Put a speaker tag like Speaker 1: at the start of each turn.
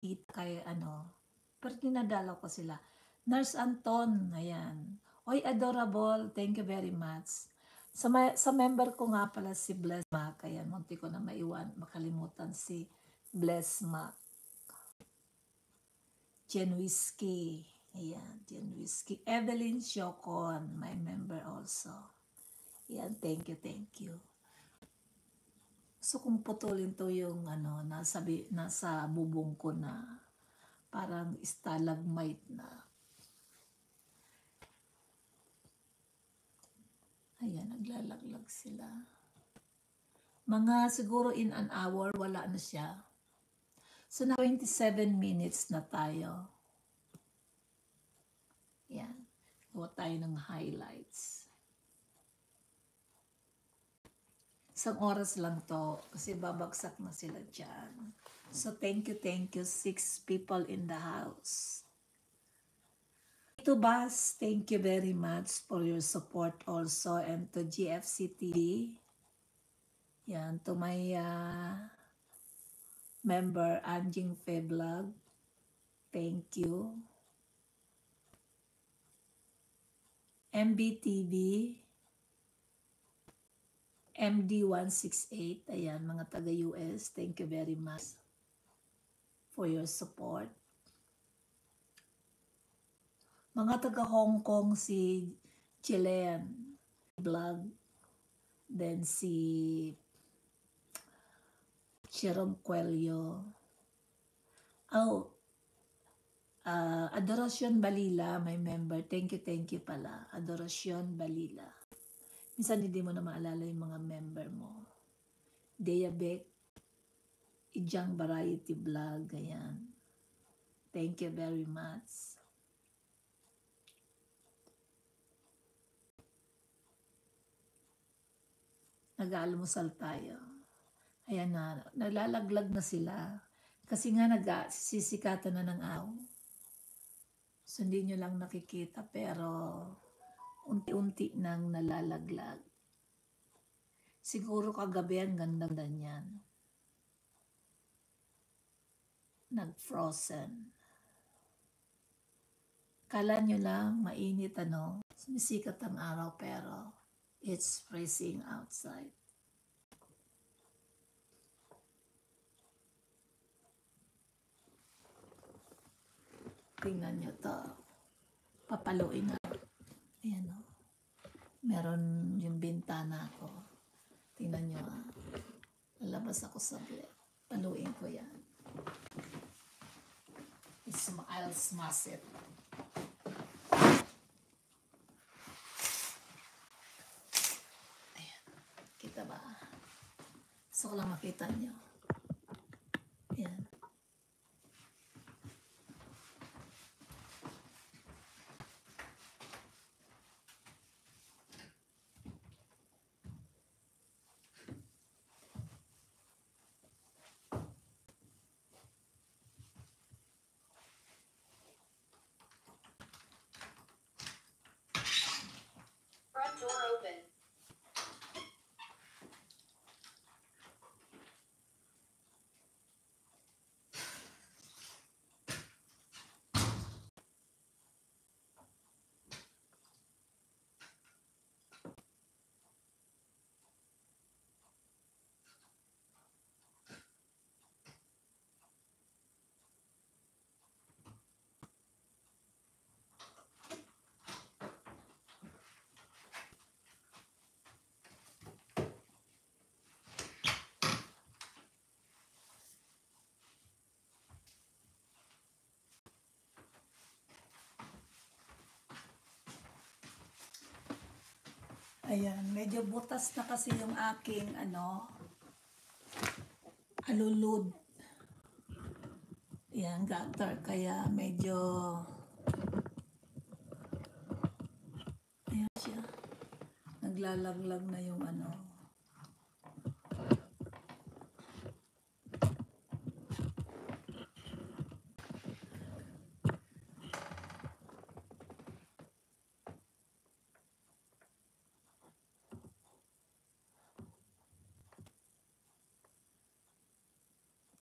Speaker 1: kay pero dinadalaw ko sila. Nurse Anton, ayan. Oy, adorable, thank you very much. Sa member ko nga pala si Bless Mac, ayan, munti ko na makalimutan si Bless Mac. Jen Whiskey, ayan, Jen Whiskey. Evelyn Siocon, my member also. Ayan, thank you. So kung putulin to yung nasa bubong ko na parang stalagmite na. Ayan, naglalaglag sila. Mga siguro in an hour, wala na siya. So na 27 minutes na tayo. Ayan, gawa tayo ng highlights. Isang oras lang to kasi babagsak na sila dyan. So thank you. 6 people in the house. To Bas, thank you very much for your support also, and to GFC TV. Yan, to my member Anjing Feblog. Thank you. MBTV. MD168, ayan, mga taga-US, thank you very much for your support. Mga taga-Hong Kong, si Chilean Vlog, then si Jerome Cuello. Adoracion Balila, my member, thank you pala, Adoracion Balila. Minsan hindi mo na maalala yung mga member mo. Diabek, Ijang Variety Vlog, ayan. Thank you very much. Nag-aalmusal tayo. Ayan na, nalalaglag na sila. Kasi nga sisikatan na ng araw. So hindi nyo lang nakikita pero unti-unti nang nalalaglag. Siguro kagabi ang ganda niyan. Nag-frozen. Kala nyo lang mainit sumisikat ang araw pero it's freezing outside. Tingnan nyo to. Papaluin na. Ayan o. Meron yung bintana ko. Tingnan nyo lalabas ako sa bed. Paluin ko yan. I'll smash it. Ayan. Kita ba? Gusto ko lang makita nyo. Ayan.
Speaker 2: Door open.
Speaker 1: Ayan, medyo butas na kasi yung aking alulud. Ayan, gutter, kaya medyo ayan siya. Naglalaglag na yung